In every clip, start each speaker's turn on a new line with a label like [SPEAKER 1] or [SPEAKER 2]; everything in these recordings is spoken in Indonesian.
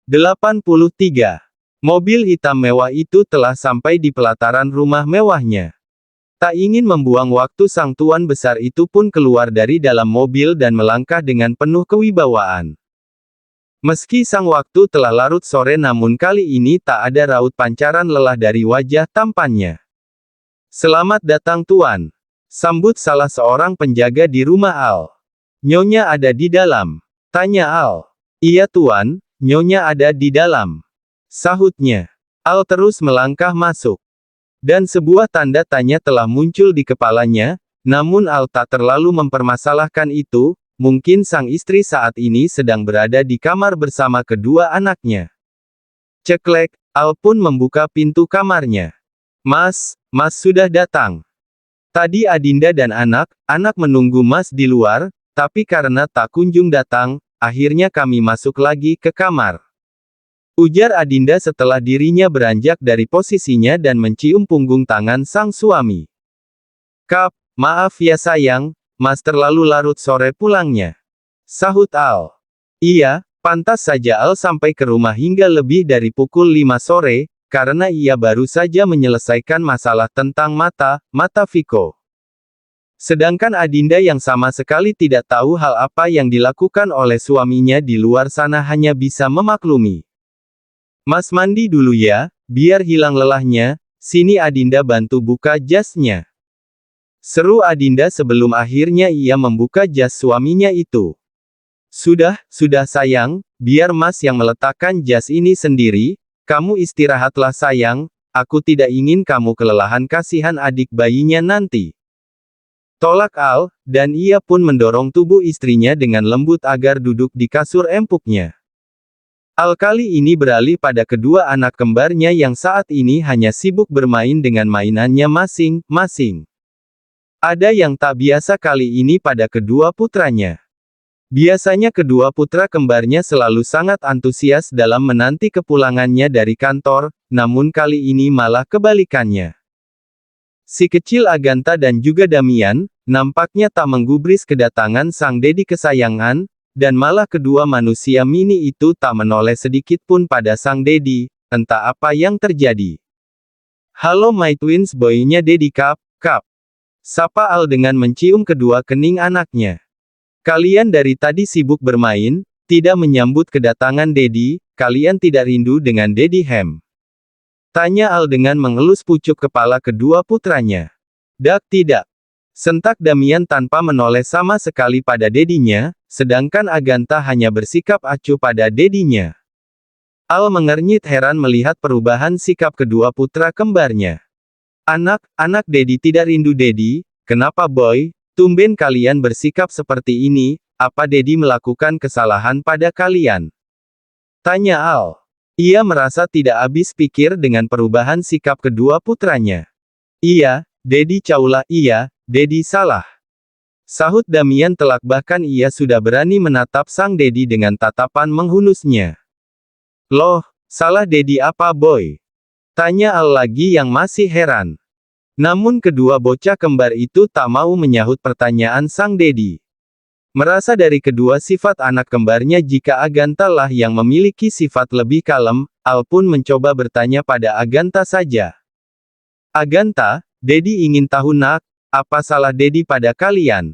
[SPEAKER 1] 83. Mobil hitam mewah itu telah sampai di pelataran rumah mewahnya. Tak ingin membuang waktu, sang tuan besar itu pun keluar dari dalam mobil dan melangkah dengan penuh kewibawaan. Meski sang waktu telah larut sore, namun kali ini tak ada raut pancaran lelah dari wajah tampannya. "Selamat datang Tuan," sambut salah seorang penjaga di rumah Al. "Nyonya ada di dalam?" tanya Al. "Iya Tuan, Nyonya ada di dalam," sahutnya. Al terus melangkah masuk. Dan sebuah tanda tanya telah muncul di kepalanya, namun Al tak terlalu mempermasalahkan itu, mungkin sang istri saat ini sedang berada di kamar bersama kedua anaknya. Ceklek, Al pun membuka pintu kamarnya. Mas sudah datang. Tadi Adinda dan anak-anak menunggu Mas di luar, tapi karena tak kunjung datang, akhirnya kami masuk lagi ke kamar," ujar Adinda setelah dirinya beranjak dari posisinya dan mencium punggung tangan sang suami. "Kap, maaf ya sayang, Mas terlalu larut sore pulangnya," sahut Al. Iya, pantas saja Al sampai ke rumah hingga lebih dari pukul 5 sore, karena ia baru saja menyelesaikan masalah tentang mata Viko. Sedangkan Adinda yang sama sekali tidak tahu hal apa yang dilakukan oleh suaminya di luar sana hanya bisa memaklumi. "Mas mandi dulu ya, biar hilang lelahnya, sini Adinda bantu buka jasnya," seru Adinda sebelum akhirnya ia membuka jas suaminya itu. Sudah sayang, biar Mas yang meletakkan jas ini sendiri, kamu istirahatlah sayang, aku tidak ingin kamu kelelahan, kasihan adik bayinya nanti," tolak Al, dan ia pun mendorong tubuh istrinya dengan lembut agar duduk di kasur empuknya. Al kali ini beralih pada kedua anak kembarnya yang saat ini hanya sibuk bermain dengan mainannya masing-masing. Ada yang tak biasa kali ini pada kedua putranya. Biasanya kedua putra kembarnya selalu sangat antusias dalam menanti kepulangannya dari kantor, namun kali ini malah kebalikannya. Si kecil Agatha dan juga Damian, nampaknya tak menggubris kedatangan sang dedi kesayangan, dan malah kedua manusia mini itu tak menoleh sedikit pun pada sang dedi, entah apa yang terjadi. "Halo my twins boy-nya Dedi Kap," sapa Al dengan mencium kedua kening anaknya. "Kalian dari tadi sibuk bermain, tidak menyambut kedatangan Dedi, kalian tidak rindu dengan Dedi Hem?" tanya Al dengan mengelus pucuk kepala kedua putranya. "Dak tidak," sentak Damian tanpa menoleh sama sekali pada dedinya, sedangkan Agatha hanya bersikap acuh pada dedinya. Al mengernyit heran melihat perubahan sikap kedua putra kembarnya. Anak Dedi tidak rindu Dedi, kenapa boy, tumben kalian bersikap seperti ini, apa Dedi melakukan kesalahan pada kalian?" tanya Al. Ia merasa tidak habis pikir dengan perubahan sikap kedua putranya. "Iya, Dedi caulah, iya, Dedi salah," sahut Damian telak, bahkan ia sudah berani menatap sang Dedi dengan tatapan menghunusnya. "Loh, salah Dedi apa boy?" tanya Al lagi yang masih heran. Namun kedua bocah kembar itu tak mau menyahut pertanyaan sang Dedi. Merasa dari kedua sifat anak kembarnya jika Agatha lah yang memiliki sifat lebih kalem, Al pun mencoba bertanya pada Agatha saja. "Agatha, Dedi ingin tahu nak, apa salah Dedi pada kalian?"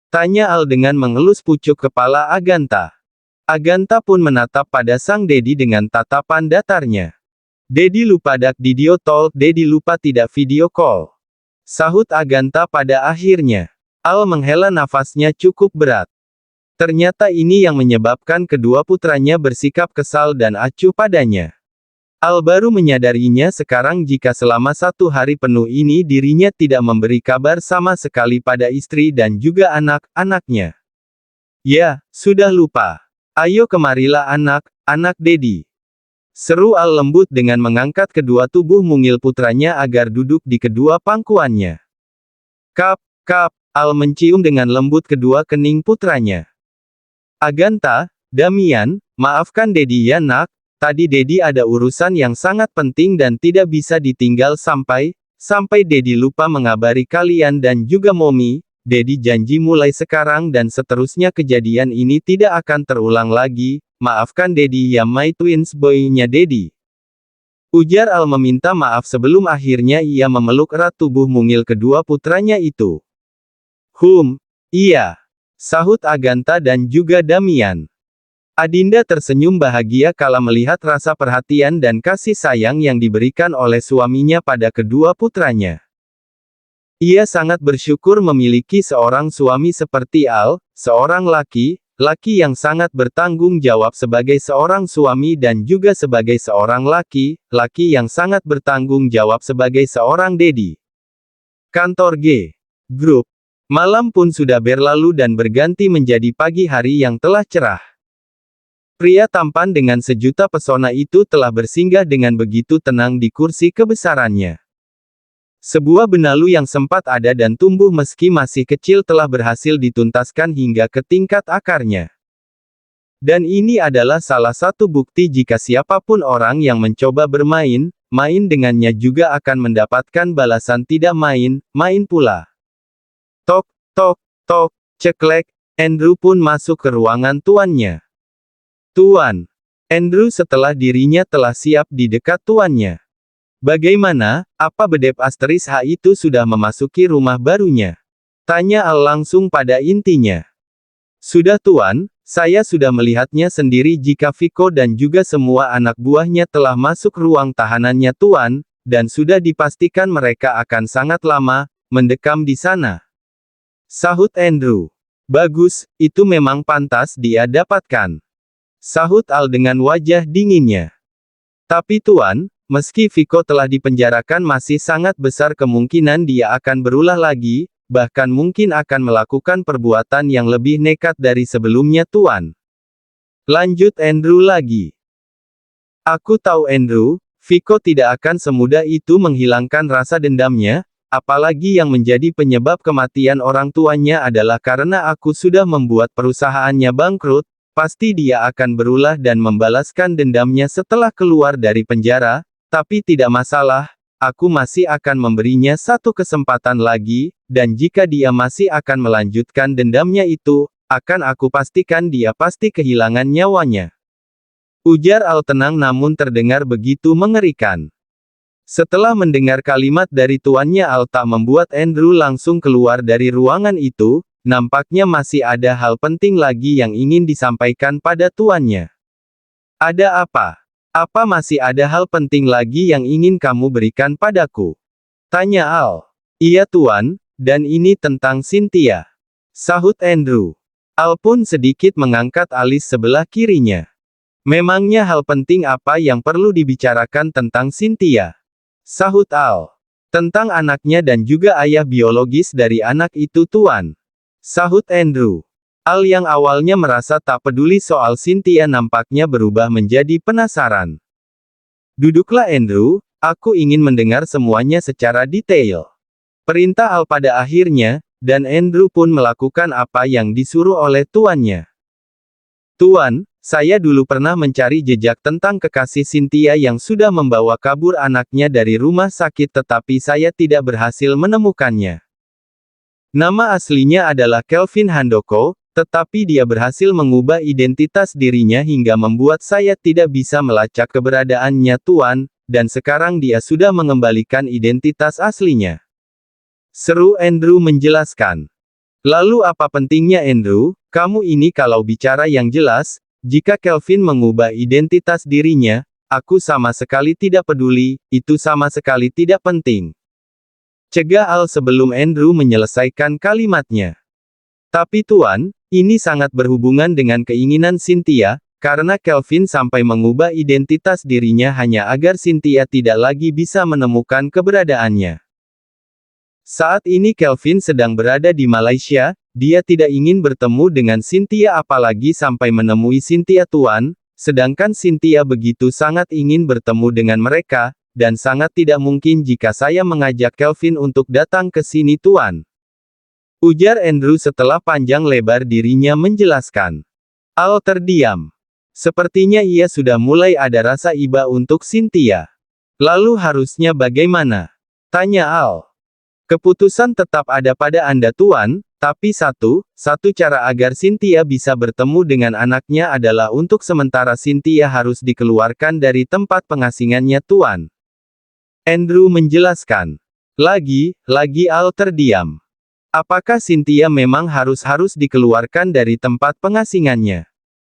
[SPEAKER 1] tanya Al dengan mengelus pucuk kepala Agatha. Agatha pun menatap pada sang Dedi dengan tatapan datarnya. "Dedi lupa dak video call, Dedi lupa tidak video call," sahut Agatha pada akhirnya. Al menghela nafasnya cukup berat. Ternyata ini yang menyebabkan kedua putranya bersikap kesal dan acuh padanya. Al baru menyadarinya sekarang jika selama 1 hari penuh ini dirinya tidak memberi kabar sama sekali pada istri dan juga anak-anaknya. "Ya, sudah lupa. Ayo kemarilah anak Dedi," seru Al lembut dengan mengangkat kedua tubuh mungil putranya agar duduk di kedua pangkuannya. Kap, Al mencium dengan lembut kedua kening putranya. "Agatha, Damian, maafkan Dedi ya nak, tadi Dedi ada urusan yang sangat penting dan tidak bisa ditinggal sampai Dedi lupa mengabari kalian dan juga Momi. Dedi janji mulai sekarang dan seterusnya kejadian ini tidak akan terulang lagi, maafkan Daddy ya my twins boy-nya Daddy. Ujar Al meminta maaf sebelum akhirnya ia memeluk erat tubuh mungil kedua putranya itu. Iya. Sahut Agatha dan juga Damian. Adinda tersenyum bahagia kala melihat rasa perhatian dan kasih sayang yang diberikan oleh suaminya pada kedua putranya. Ia sangat bersyukur memiliki seorang suami seperti Al, seorang laki yang sangat bertanggung jawab sebagai seorang suami dan juga sebagai seorang laki yang sangat bertanggung jawab sebagai seorang daddy. Kantor G. Group. Malam pun sudah berlalu dan berganti menjadi pagi hari yang telah cerah. Pria tampan dengan sejuta pesona itu telah bersinggah dengan begitu tenang di kursi kebesarannya. Sebuah benalu yang sempat ada dan tumbuh meski masih kecil telah berhasil dituntaskan hingga ke tingkat akarnya. Dan ini adalah salah satu bukti jika siapapun orang yang mencoba bermain dengannya juga akan mendapatkan balasan tidak main pula. Tok, tok, tok, ceklek, Andrew pun masuk ke ruangan tuannya. Tuan. Andrew setelah dirinya telah siap di dekat tuannya. Bagaimana, apa Bedeb Asteris H itu sudah memasuki rumah barunya? Tanya Al langsung pada intinya. Sudah tuan, saya sudah melihatnya sendiri jika Vico dan juga semua anak buahnya telah masuk ruang tahanannya tuan, dan sudah dipastikan mereka akan sangat lama mendekam di sana. Sahut Andrew. Bagus, itu memang pantas dia dapatkan. Sahut Al dengan wajah dinginnya. Tapi tuan, meski Vico telah dipenjarakan masih sangat besar kemungkinan dia akan berulah lagi, bahkan mungkin akan melakukan perbuatan yang lebih nekat dari sebelumnya tuan. Lanjut Andrew lagi. Aku tahu Andrew, Vico tidak akan semudah itu menghilangkan rasa dendamnya, apalagi yang menjadi penyebab kematian orang tuanya adalah karena aku sudah membuat perusahaannya bangkrut, pasti dia akan berulah dan membalaskan dendamnya setelah keluar dari penjara. Tapi tidak masalah, aku masih akan memberinya satu kesempatan lagi, dan jika dia masih akan melanjutkan dendamnya itu, akan aku pastikan dia pasti kehilangan nyawanya. Ujar Al tenang namun terdengar begitu mengerikan. Setelah mendengar kalimat dari tuannya Al tak membuat Andrew langsung keluar dari ruangan itu, nampaknya masih ada hal penting lagi yang ingin disampaikan pada tuannya. Ada apa? Apa masih ada hal penting lagi yang ingin kamu berikan padaku? Tanya Al. Iya tuan, dan ini tentang Cynthia. Sahut Andrew. Al pun sedikit mengangkat alis sebelah kirinya. Memangnya hal penting apa yang perlu dibicarakan tentang Cynthia? Sahut Al. Tentang anaknya dan juga ayah biologis dari anak itu tuan. Sahut Andrew. Al yang awalnya merasa tak peduli soal Cynthia nampaknya berubah menjadi penasaran. Duduklah Andrew, aku ingin mendengar semuanya secara detail. Perintah Al pada akhirnya, dan Andrew pun melakukan apa yang disuruh oleh tuannya. Tuan, saya dulu pernah mencari jejak tentang kekasih Cynthia yang sudah membawa kabur anaknya dari rumah sakit tetapi saya tidak berhasil menemukannya. Nama aslinya adalah Kelvin Handoko, tetapi dia berhasil mengubah identitas dirinya hingga membuat saya tidak bisa melacak keberadaannya tuan, dan sekarang dia sudah mengembalikan identitas aslinya. Seru Andrew menjelaskan. Lalu apa pentingnya Andrew, kamu ini kalau bicara yang jelas, jika Kelvin mengubah identitas dirinya, aku sama sekali tidak peduli, itu sama sekali tidak penting. Cegah Al sebelum Andrew menyelesaikan kalimatnya. Tapi tuan, ini sangat berhubungan dengan keinginan Cynthia, karena Kelvin sampai mengubah identitas dirinya hanya agar Cynthia tidak lagi bisa menemukan keberadaannya. Saat ini Kelvin sedang berada di Malaysia, dia tidak ingin bertemu dengan Cynthia apalagi sampai menemui Cynthia tuan, sedangkan Cynthia begitu sangat ingin bertemu dengan mereka, dan sangat tidak mungkin jika saya mengajak Kelvin untuk datang ke sini tuan. Ujar Andrew setelah panjang lebar dirinya menjelaskan. Al terdiam. Sepertinya ia sudah mulai ada rasa iba untuk Cynthia. Lalu harusnya bagaimana? Tanya Al. Keputusan tetap ada pada Anda Tuan, tapi satu cara agar Cynthia bisa bertemu dengan anaknya adalah untuk sementara Cynthia harus dikeluarkan dari tempat pengasingannya Tuan. Andrew menjelaskan. Lagi Al terdiam. Apakah Cynthia memang harus dikeluarkan dari tempat pengasingannya?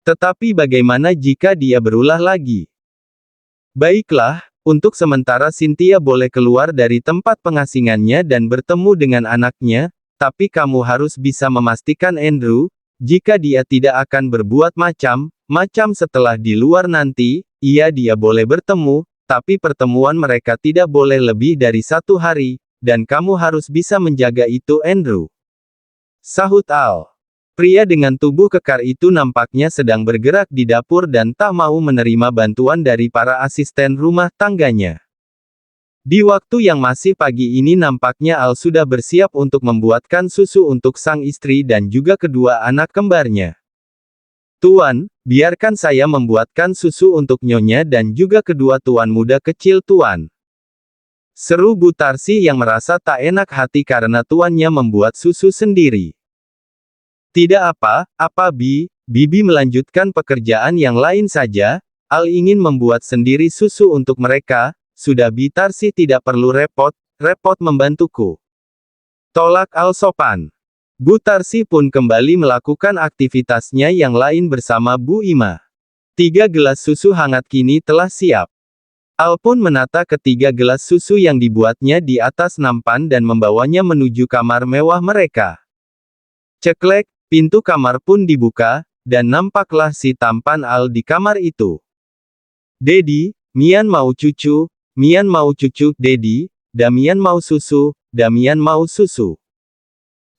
[SPEAKER 1] Tetapi bagaimana jika dia berulah lagi? Baiklah, untuk sementara Cynthia boleh keluar dari tempat pengasingannya dan bertemu dengan anaknya, tapi kamu harus bisa memastikan Andrew, jika dia tidak akan berbuat macam setelah di luar nanti, dia boleh bertemu, tapi pertemuan mereka tidak boleh lebih dari 1 hari, dan kamu harus bisa menjaga itu Andrew. Sahut Al. Pria dengan tubuh kekar itu nampaknya sedang bergerak di dapur dan tak mau menerima bantuan dari para asisten rumah tangganya. Di waktu yang masih pagi ini nampaknya Al sudah bersiap untuk membuatkan susu untuk sang istri dan juga kedua anak kembarnya. Tuan, biarkan saya membuatkan susu untuk Nyonya dan juga kedua tuan muda kecil Tuan. Seru Bu Tarsi yang merasa tak enak hati karena tuannya membuat susu sendiri. Tidak apa, Bibi melanjutkan pekerjaan yang lain saja, Al ingin membuat sendiri susu untuk mereka, sudah Bi Tarsi tidak perlu repot membantuku. Tolak Al sopan. Bu Tarsi pun kembali melakukan aktivitasnya yang lain bersama Bu Ima. 3 gelas susu hangat kini telah siap. Al pun menata ketiga gelas susu yang dibuatnya di atas nampan dan membawanya menuju kamar mewah mereka. Ceklek. Pintu kamar pun dibuka, dan nampaklah si tampan Al di kamar itu. Dedi, Mian mau cucu, Dedi, Damian mau susu,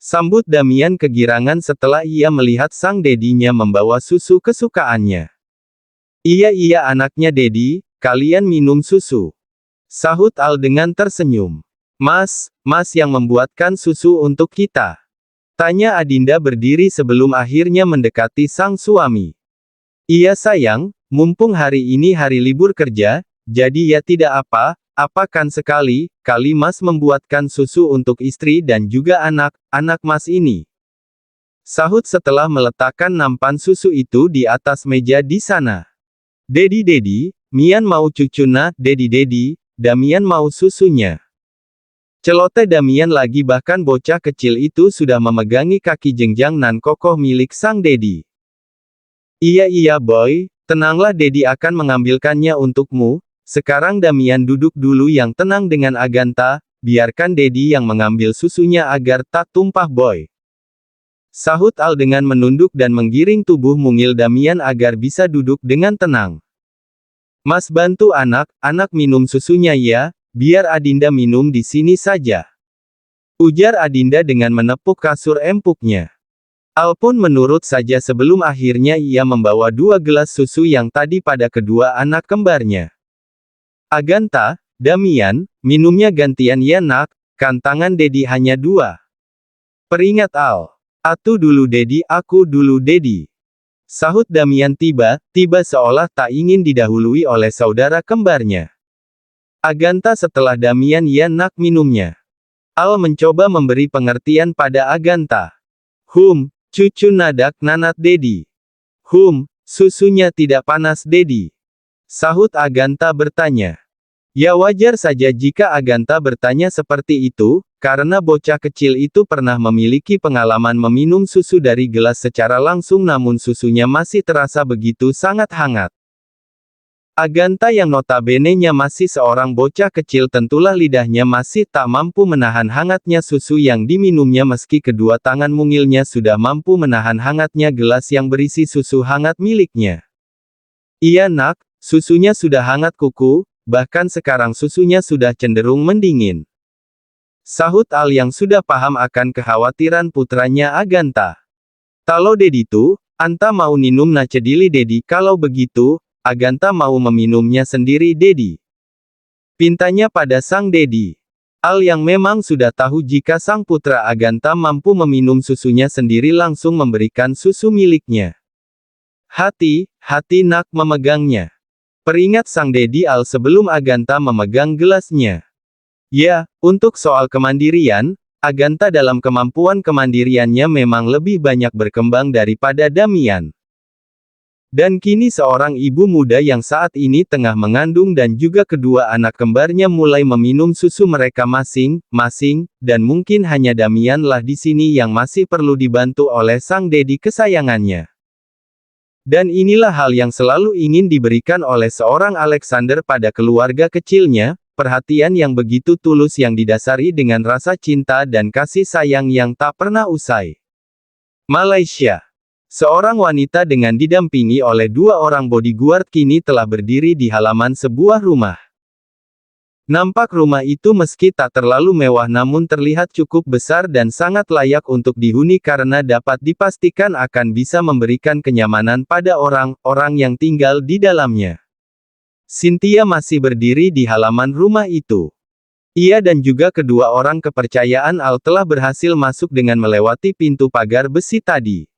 [SPEAKER 1] Sambut Damian kegirangan setelah ia melihat sang dedinya membawa susu kesukaannya. Iya anaknya Dedi, kalian minum susu. Sahut Al dengan tersenyum. Mas yang membuatkan susu untuk kita. Tanya Adinda berdiri sebelum akhirnya mendekati sang suami. Iya sayang, mumpung hari ini hari libur kerja, jadi ya tidak apa kan sekali Mas membuatkan susu untuk istri dan juga anak Mas ini. Sahut setelah meletakkan nampan susu itu di atas meja di sana. Dedi, Mian mau cucuna, Dedi, Damian mau susunya. Celoteh Damian lagi bahkan bocah kecil itu sudah memegangi kaki jenjang nan kokoh milik sang Dedi. Iya boy, tenanglah Dedi akan mengambilkannya untukmu, sekarang Damian duduk dulu yang tenang dengan Agatha, biarkan Dedi yang mengambil susunya agar tak tumpah boy. Sahut Al dengan menunduk dan menggiring tubuh mungil Damian agar bisa duduk dengan tenang. Mas bantu anak minum susunya ya. Biar Adinda minum di sini saja. Ujar Adinda dengan menepuk kasur empuknya. Al pun menurut saja sebelum akhirnya ia membawa 2 gelas susu yang tadi pada kedua anak kembarnya. Agatha, Damian, minumnya gantian ya nak, kan tangan Dedi hanya 2. Peringat Al. Atu dulu Dedi, aku dulu Dedi. Sahut Damian tiba seolah tak ingin didahului oleh saudara kembarnya. Agatha setelah Damian ya nak minumnya. Al mencoba memberi pengertian pada Agatha. Cucu nadak nanat Dedi. Susunya tidak panas Dedi. Sahut Agatha bertanya. Ya wajar saja jika Agatha bertanya seperti itu, karena bocah kecil itu pernah memiliki pengalaman meminum susu dari gelas secara langsung namun susunya masih terasa begitu sangat hangat. Agatha yang notabene-nya masih seorang bocah kecil tentulah lidahnya masih tak mampu menahan hangatnya susu yang diminumnya meski kedua tangan mungilnya sudah mampu menahan hangatnya gelas yang berisi susu hangat miliknya. Iya nak, susunya sudah hangat kuku, bahkan sekarang susunya sudah cenderung mendingin. Sahut Al yang sudah paham akan kekhawatiran putranya Agatha. Kalau Dedi tuh, anta mau minum na cedili Dedi kalau begitu, Agatha mau meminumnya sendiri Dedi. Pintanya pada sang Dedi. Al yang memang sudah tahu jika sang putra Agatha mampu meminum susunya sendiri langsung memberikan susu miliknya. Hati nak memegangnya. Peringat sang Dedi Al sebelum Agatha memegang gelasnya. Ya, untuk soal kemandirian, Agatha dalam kemampuan kemandiriannya memang lebih banyak berkembang daripada Damian. Dan kini seorang ibu muda yang saat ini tengah mengandung dan juga kedua anak kembarnya mulai meminum susu mereka masing-masing, dan mungkin hanya Damianlah di sini yang masih perlu dibantu oleh sang dedi kesayangannya. Dan inilah hal yang selalu ingin diberikan oleh seorang Alexander pada keluarga kecilnya, perhatian yang begitu tulus yang didasari dengan rasa cinta dan kasih sayang yang tak pernah usai. Malaysia. Seorang wanita dengan didampingi oleh 2 orang bodyguard kini telah berdiri di halaman sebuah rumah. Nampak rumah itu meski tak terlalu mewah namun terlihat cukup besar dan sangat layak untuk dihuni karena dapat dipastikan akan bisa memberikan kenyamanan pada orang-orang yang tinggal di dalamnya. Cynthia masih berdiri di halaman rumah itu. Ia dan juga kedua orang kepercayaan Al telah berhasil masuk dengan melewati pintu pagar besi tadi.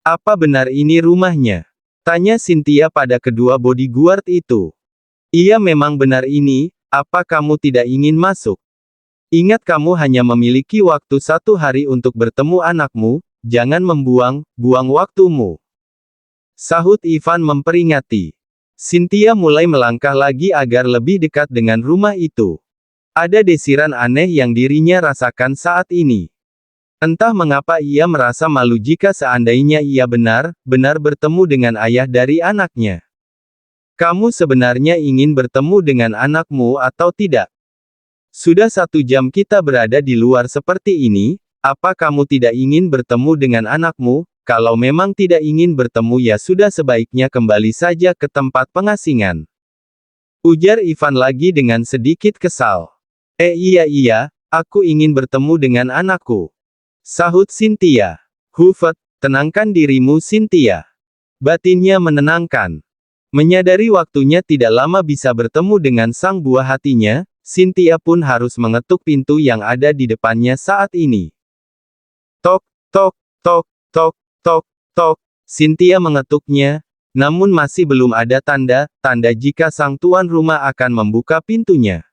[SPEAKER 1] Apa benar ini rumahnya? Tanya Cynthia pada kedua bodyguard itu. Iya memang benar ini, apa kamu tidak ingin masuk? Ingat kamu hanya memiliki waktu 1 hari untuk bertemu anakmu, jangan membuang-buang waktumu. Sahut Ivan memperingati. Cynthia mulai melangkah lagi agar lebih dekat dengan rumah itu. Ada desiran aneh yang dirinya rasakan saat ini. Entah mengapa ia merasa malu jika seandainya ia benar-benar bertemu dengan ayah dari anaknya. Kamu sebenarnya ingin bertemu dengan anakmu atau tidak? Sudah 1 jam kita berada di luar seperti ini, apa kamu tidak ingin bertemu dengan anakmu? Kalau memang tidak ingin bertemu ya sudah sebaiknya kembali saja ke tempat pengasingan. Ujar Ivan lagi dengan sedikit kesal. Iya, aku ingin bertemu dengan anakku. Sahut Cynthia. Hufet, tenangkan dirimu Cynthia. Batinnya menenangkan. Menyadari waktunya tidak lama bisa bertemu dengan sang buah hatinya, Cynthia pun harus mengetuk pintu yang ada di depannya saat ini. Tok, tok, tok, tok, tok, tok. Cynthia mengetuknya, namun masih belum ada tanda jika sang tuan rumah akan membuka pintunya.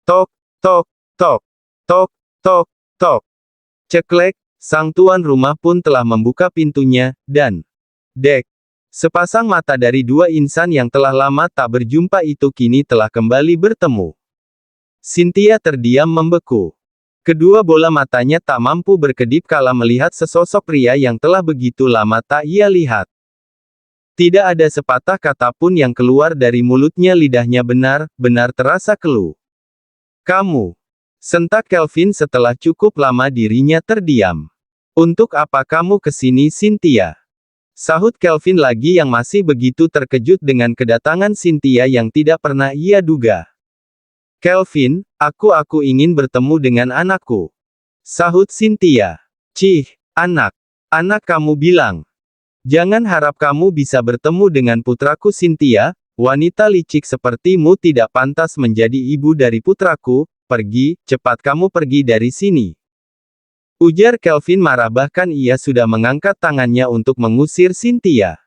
[SPEAKER 1] Tok, tok, tok, tok, tok, tok. Ceklek, sang tuan rumah pun telah membuka pintunya, dan sepasang mata dari 2 insan yang telah lama tak berjumpa itu kini telah kembali bertemu. Cynthia terdiam membeku. Kedua bola matanya tak mampu berkedip kala melihat sesosok pria yang telah begitu lama tak ia lihat. Tidak ada sepatah kata pun yang keluar dari mulutnya, lidahnya benar-benar terasa keluh. Kamu. Sentak Kelvin setelah cukup lama dirinya terdiam. Untuk apa kamu kesini Cynthia? Sahut Kelvin lagi yang masih begitu terkejut dengan kedatangan Cynthia yang tidak pernah ia duga. Kelvin, aku ingin bertemu dengan anakku. Sahut Cynthia. Cih, anak kamu bilang. Jangan harap kamu bisa bertemu dengan putraku Cynthia, wanita licik sepertimu tidak pantas menjadi ibu dari putraku. Pergi, cepat kamu pergi dari sini. Ujar Kelvin marah, bahkan ia sudah mengangkat tangannya untuk mengusir Cynthia.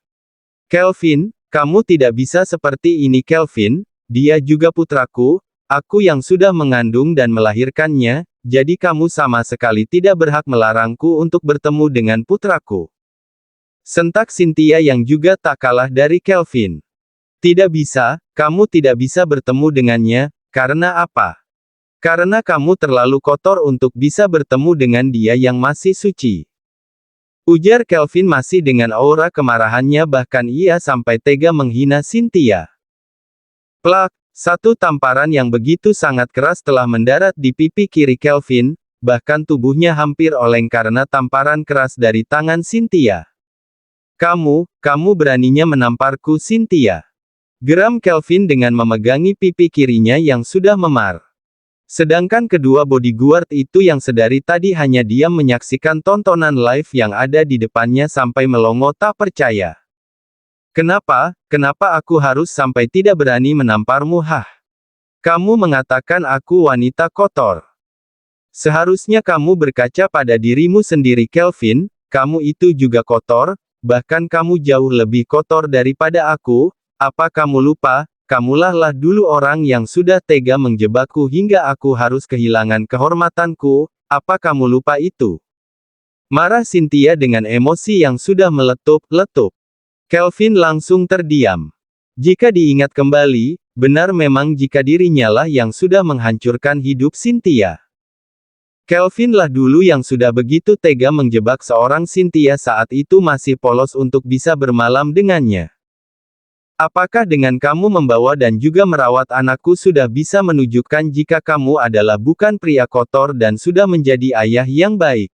[SPEAKER 1] Kelvin, kamu tidak bisa seperti ini Kelvin, dia juga putraku, aku yang sudah mengandung dan melahirkannya, jadi kamu sama sekali tidak berhak melarangku untuk bertemu dengan putraku. Sentak Cynthia yang juga tak kalah dari Kelvin. Tidak bisa, kamu tidak bisa bertemu dengannya, karena apa? Karena kamu terlalu kotor untuk bisa bertemu dengan dia yang masih suci. Ujar Kelvin masih dengan aura kemarahannya, bahkan ia sampai tega menghina Cynthia. Plak, satu tamparan yang begitu sangat keras telah mendarat di pipi kiri Kelvin, bahkan tubuhnya hampir oleng karena tamparan keras dari tangan Cynthia. Kamu beraninya menamparku Cynthia. Geram Kelvin dengan memegangi pipi kirinya yang sudah memar. Sedangkan kedua bodyguard itu yang sedari tadi hanya diam menyaksikan tontonan live yang ada di depannya sampai melongo tak percaya. Kenapa aku harus sampai tidak berani menamparmu? Kamu mengatakan aku wanita kotor. Seharusnya kamu berkaca pada dirimu sendiri Kelvin, kamu itu juga kotor, bahkan kamu jauh lebih kotor daripada aku. Apa kamu lupa, kamulah dulu orang yang sudah tega menjebakku hingga aku harus kehilangan kehormatanku, apa kamu lupa itu? Marah Cynthia dengan emosi yang sudah meletup-letup. Kelvin langsung terdiam. Jika diingat kembali, benar memang jika dirinya lah yang sudah menghancurkan hidup Cynthia. Kelvin lah dulu yang sudah begitu tega menjebak seorang Cynthia saat itu masih polos untuk bisa bermalam dengannya. Apakah dengan kamu membawa dan juga merawat anakku sudah bisa menunjukkan jika kamu adalah bukan pria kotor dan sudah menjadi ayah yang baik?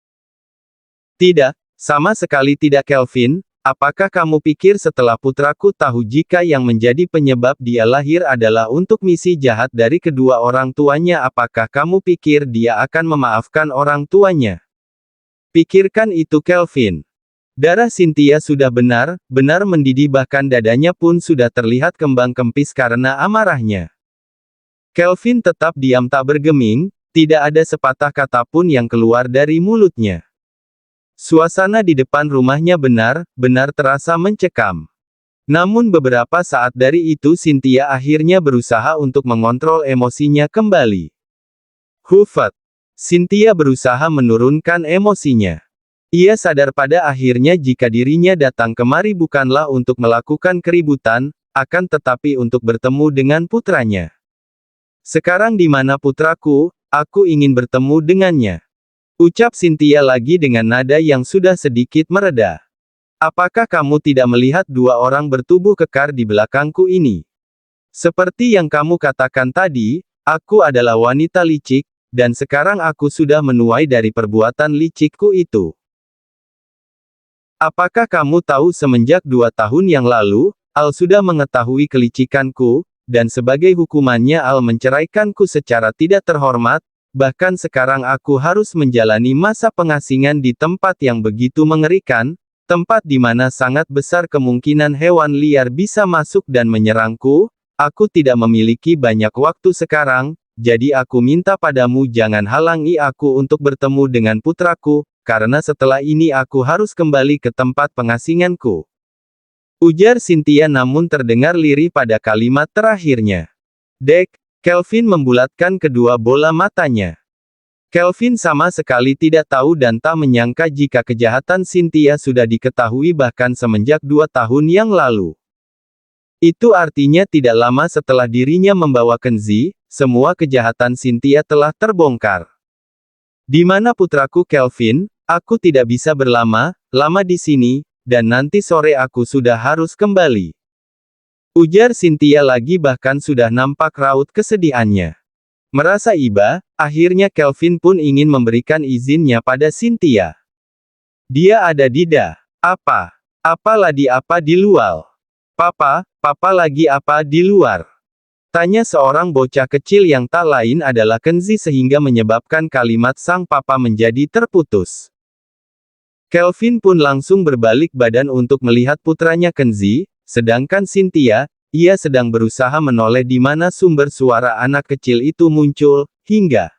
[SPEAKER 1] Tidak, sama sekali tidak Kelvin. Apakah kamu pikir setelah putraku tahu jika yang menjadi penyebab dia lahir adalah untuk misi jahat dari kedua orang tuanya, apakah kamu pikir dia akan memaafkan orang tuanya? Pikirkan itu Kelvin. Darah Cynthia sudah benar-benar mendidih, bahkan dadanya pun sudah terlihat kembang kempis karena amarahnya. Kelvin tetap diam tak bergeming, tidak ada sepatah kata pun yang keluar dari mulutnya. Suasana di depan rumahnya benar-benar terasa mencekam. Namun beberapa saat dari itu Cynthia akhirnya berusaha untuk mengontrol emosinya kembali. Hufat. Cynthia berusaha menurunkan emosinya. Ia sadar pada akhirnya jika dirinya datang kemari bukanlah untuk melakukan keributan, akan tetapi untuk bertemu dengan putranya. Sekarang di mana putraku? Aku ingin bertemu dengannya. Ucap Cynthia lagi dengan nada yang sudah sedikit mereda. Apakah kamu tidak melihat dua orang bertubuh kekar di belakangku ini? Seperti yang kamu katakan tadi, aku adalah wanita licik, dan sekarang aku sudah menuai dari perbuatan licikku itu. Apakah kamu tahu semenjak 2 tahun yang lalu, Al sudah mengetahui kelicikanku, dan sebagai hukumannya Al menceraikanku secara tidak terhormat, bahkan sekarang aku harus menjalani masa pengasingan di tempat yang begitu mengerikan, tempat di mana sangat besar kemungkinan hewan liar bisa masuk dan menyerangku. Aku tidak memiliki banyak waktu sekarang, jadi aku minta padamu jangan halangi aku untuk bertemu dengan putraku, karena setelah ini aku harus kembali ke tempat pengasinganku. Ujar Cynthia namun terdengar lirih pada kalimat terakhirnya. Dek, Kelvin membulatkan kedua bola matanya. Kelvin sama sekali tidak tahu dan tak menyangka jika kejahatan Cynthia sudah diketahui bahkan semenjak 2 tahun yang lalu. Itu artinya tidak lama setelah dirinya membawa Kenzi, semua kejahatan Cynthia telah terbongkar. Di mana putraku Kelvin? Aku tidak bisa berlama-lama di sini, dan nanti sore aku sudah harus kembali. Ujar Cynthia lagi bahkan sudah nampak raut kesedihannya. Merasa iba, akhirnya Kelvin pun ingin memberikan izinnya pada Cynthia. Dia ada di apa? Apa di luar? Papa lagi apa di luar? Tanya seorang bocah kecil yang tak lain adalah Kenzi sehingga menyebabkan kalimat sang papa menjadi terputus. Kelvin pun langsung berbalik badan untuk melihat putranya Kenzi, sedangkan Cynthia, ia sedang berusaha menoleh di mana sumber suara anak kecil itu muncul, hingga